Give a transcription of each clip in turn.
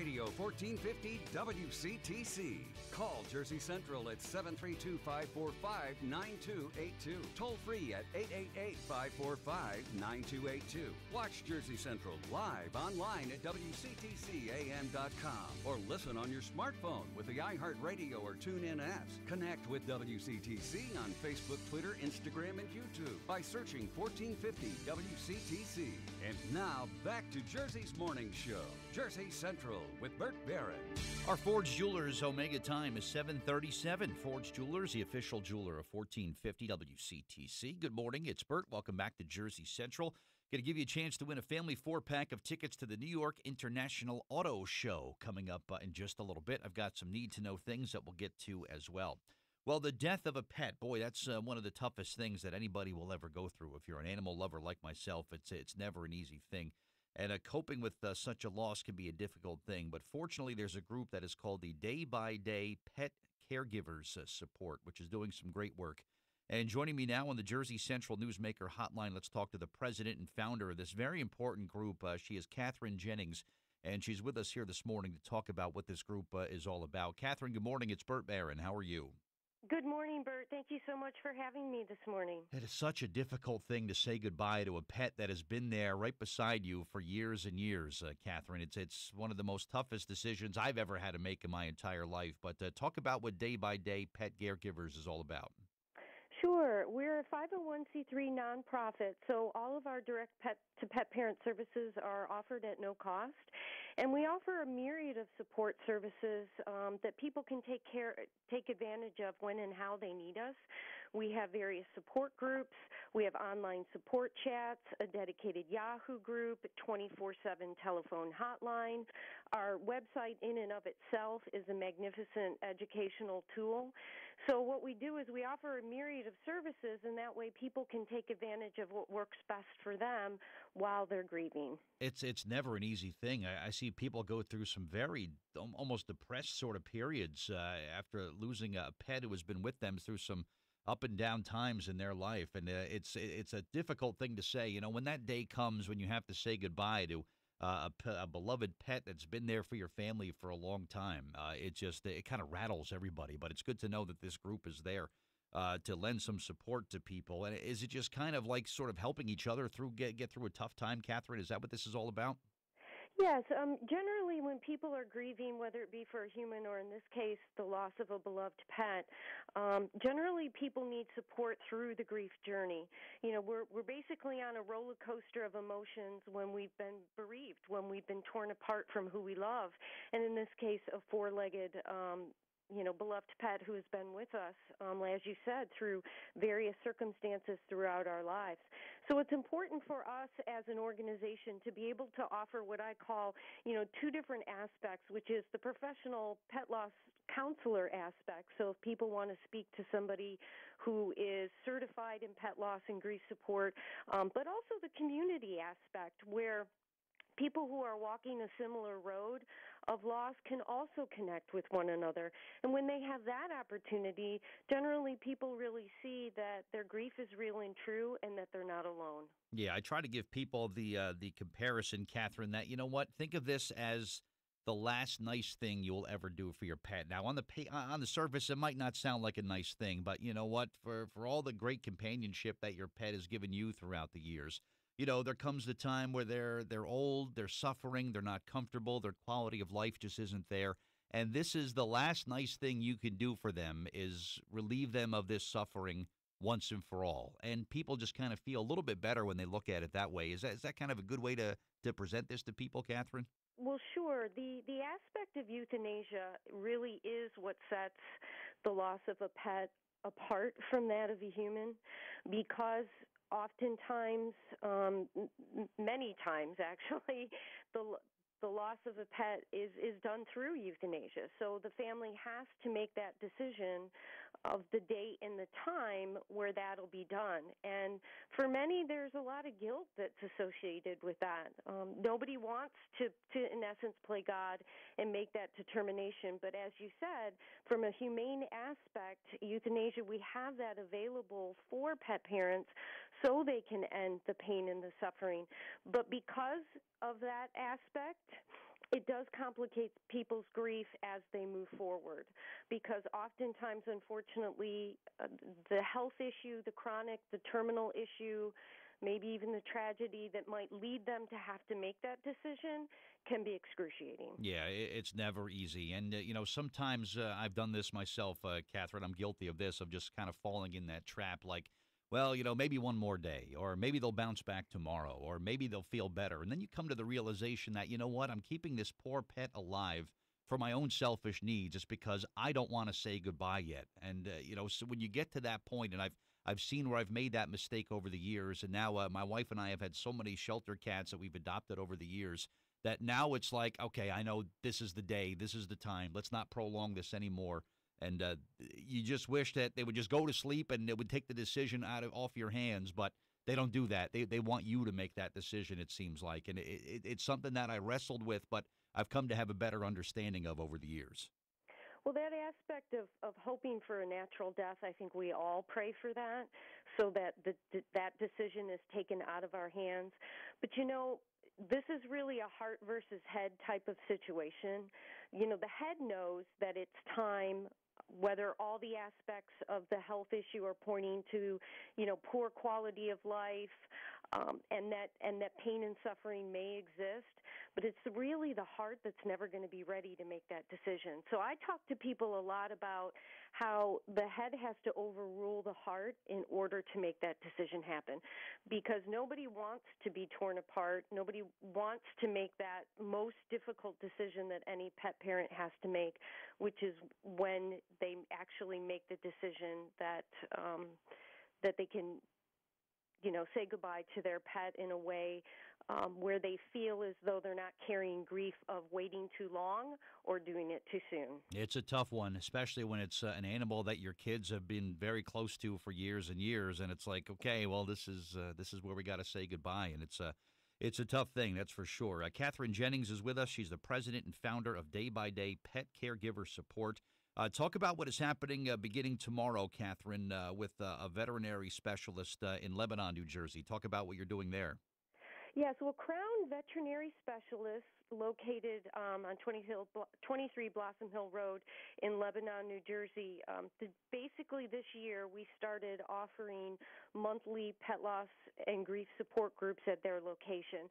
Radio 1450 WCTC. Call Jersey Central at 732-545-9282. Toll free at 888-545-9282. Watch Jersey Central live online at WCTCAM.com or listen on your smartphone with the iHeartRadio or TuneIn apps. Connect with WCTC on Facebook, Twitter, Instagram, and YouTube by searching 1450 WCTC. And now back to Jersey's Morning Show, Jersey Central with Bert Barron. Our Forge Jewelers Omega time is 7:37. Forge Jewelers, the official jeweler of 1450 WCTC. Good morning, it's Bert. Welcome back to Jersey Central. Going to give you a chance to win a family 4-pack of tickets to the New York International Auto Show coming up in just a little bit. I've got some need-to-know things that we'll get to as well. Well, the death of a pet, boy, that's one of the toughest things that anybody will ever go through. If you're an animal lover like myself, it's never an easy thing. And coping with such a loss can be a difficult thing. But fortunately, there's a group that is called the Day by Day Pet Caregivers Support, which is doing some great work. And joining me now on the Jersey Central Newsmaker Hotline, let's talk to the president and founder of this very important group. She is Kathryn Jennings, and she's with us here this morning to talk about what this group is all about. Kathryn, good morning. It's Bert Barron. How are you? Good morning, Bert. Thank you so much for having me this morning. It is such a difficult thing to say goodbye to a pet that has been there right beside you for years and years, Kathryn. It's one of the most toughest decisions I've ever had to make in my entire life. But talk about what Day by Day Pet Caregivers is all about. Sure. We're a 501c3 nonprofit, so all of our direct pet-to-pet parent services are offered at no cost. And we offer a myriad of support services that people can take advantage of when and how they need us. We have various support groups. We have online support chats, a dedicated Yahoo group, a 24/7 telephone hotline. Our website in and of itself is a magnificent educational tool. So what we do is we offer a myriad of services, and that way people can take advantage of what works best for them while they're grieving. It's never an easy thing. I see people go through some very almost depressed sort of periods after losing a pet who has been with them through some up and down times in their life. And it's a difficult thing to say. You know, when that day comes when you have to say goodbye to a beloved pet that's been there for your family for a long time, it kind of rattles everybody. But it's good to know that this group is there to lend some support to people. And is it just kind of like sort of helping each other get through a tough time, Kathryn? Is that what this is all about? Yes. Generally, when people are grieving, whether it be for a human or in this case the loss of a beloved pet, generally people need support through the grief journey. You know, we're basically on a roller coaster of emotions when we've been bereaved, when we've been torn apart from who we love, and in this case, a four-legged beloved pet who has been with us, as you said, through various circumstances throughout our lives. So it's important for us as an organization to be able to offer what I call, two different aspects, which is the professional pet loss counselor aspect. So if people want to speak to somebody who is certified in pet loss and grief support, but also the community aspect where people who are walking a similar road of loss can also connect with one another. And when they have that opportunity, generally people really see that their grief is real and true and that they're not alone. Yeah, I try to give people the comparison, Kathryn, that, you know what, think of this as the last nice thing you'll ever do for your pet. Now, on the surface, it might not sound like a nice thing, but you know what, for all the great companionship that your pet has given you throughout the years, there comes the time where they're old, they're suffering, they're not comfortable, their quality of life just isn't there. And this is the last nice thing you can do for them, is relieve them of this suffering once and for all. And people just kind of feel a little bit better when they look at it that way. Is that kind of a good way to present this to people, Kathryn? Well, sure. The aspect of euthanasia really is what sets the loss of a pet apart from that of a human, because oftentimes, many times actually, the loss of a pet is done through euthanasia. So the family has to make that decision of the date and the time where that'll be done. And for many, there's a lot of guilt that's associated with that. Nobody wants to, in essence, play God and make that determination. But as you said, from a humane aspect, euthanasia, we have that available for pet parents so they can end the pain and the suffering. But because of that aspect, It does complicate people's grief as they move forward because oftentimes, unfortunately, the health issue, the chronic, the terminal issue, maybe even the tragedy that might lead them to have to make that decision can be excruciating. Yeah, it's never easy. And, sometimes I've done this myself, Kathryn. I'm guilty of this, of just kind of falling in that trap like, well, maybe one more day, or maybe they'll bounce back tomorrow, or maybe they'll feel better. And then you come to the realization that, you know what, I'm keeping this poor pet alive for my own selfish needs just because I don't want to say goodbye yet. And, so when you get to that point, and I've seen where I've made that mistake over the years, and now my wife and I have had so many shelter cats that we've adopted over the years that now it's like, okay, I know this is the day, this is the time. Let's not prolong this anymore. And you just wish that they would just go to sleep and it would take the decision off your hands, but they don't do that. They want you to make that decision, it seems like. And it's something that I wrestled with, but I've come to have a better understanding of over the years. Well, that aspect of hoping for a natural death, I think we all pray for that, so that that decision is taken out of our hands. But, this is really a heart versus head type of situation. The head knows that it's time, whether all the aspects of the health issue are pointing to, poor quality of life, and that pain and suffering may exist, but it's really the heart that's never going to be ready to make that decision. So I talk to people a lot about how the head has to overrule the heart in order to make that decision happen, because nobody wants to be torn apart. Nobody wants to make that most difficult decision that any pet parent has to make, which is when they actually make the decision that they can say goodbye to their pet in a way where they feel as though they're not carrying grief of waiting too long or doing it too soon. It's a tough one, especially when it's an animal that your kids have been very close to for years and years, and it's like, okay, well, this is where we got to say goodbye, and it's a tough thing, that's for sure. Kathryn Jennings is with us. She's the president and founder of Day by Day Pet Caregiver Support. Talk about what is happening beginning tomorrow, Kathryn, with a veterinary specialist in Lebanon, New Jersey. Talk about what you're doing there. Yes, well, Crown Veterinary Specialists, located on 23 Blossom Hill Road in Lebanon, New Jersey. Basically, this year we started offering monthly pet loss and grief support groups at their location.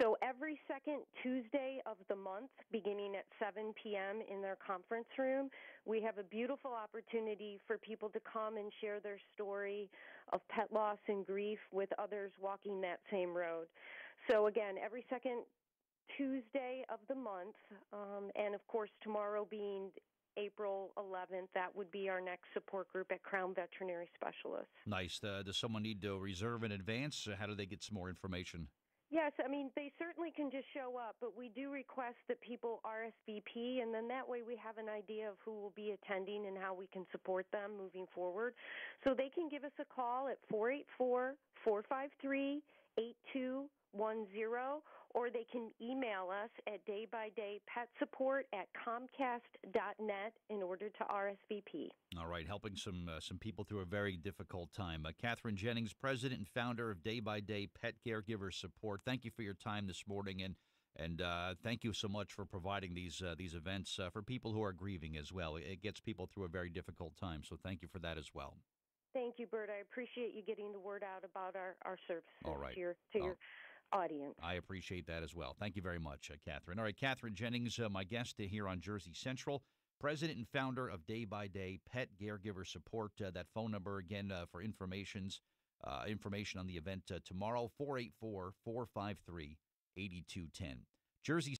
So every second Tuesday of the month, beginning at 7 p.m. in their conference room, we have a beautiful opportunity for people to come and share their story of pet loss and grief with others walking that same road. So again, every second Tuesday of the month, and of course tomorrow being April 11th, that would be our next support group at Crown Veterinary Specialists. Nice. Does someone need to reserve in advance? How do they get some more information? Yes, they certainly can just show up, but we do request that people RSVP, and then that way we have an idea of who will be attending and how we can support them moving forward. So they can give us a call at 484-453-8210, or they can email us at daybydaypetsupport@comcast.net in order to RSVP. All right, helping some people through a very difficult time. Kathryn Jennings, president and founder of Day by Day Pet Caregiver Support. Thank you for your time this morning, and thank you so much for providing these events for people who are grieving as well. It gets people through a very difficult time, so thank you for that as well. Thank you, Bert. I appreciate you getting the word out about our services All right. to your audience. I appreciate that as well. Thank you very much, Kathryn. All right, Kathryn Jennings, my guest here on Jersey Central, president and founder of Day by Day Pet Caregiver Support. That phone number again for information on the event tomorrow, 484-453-8210. Jersey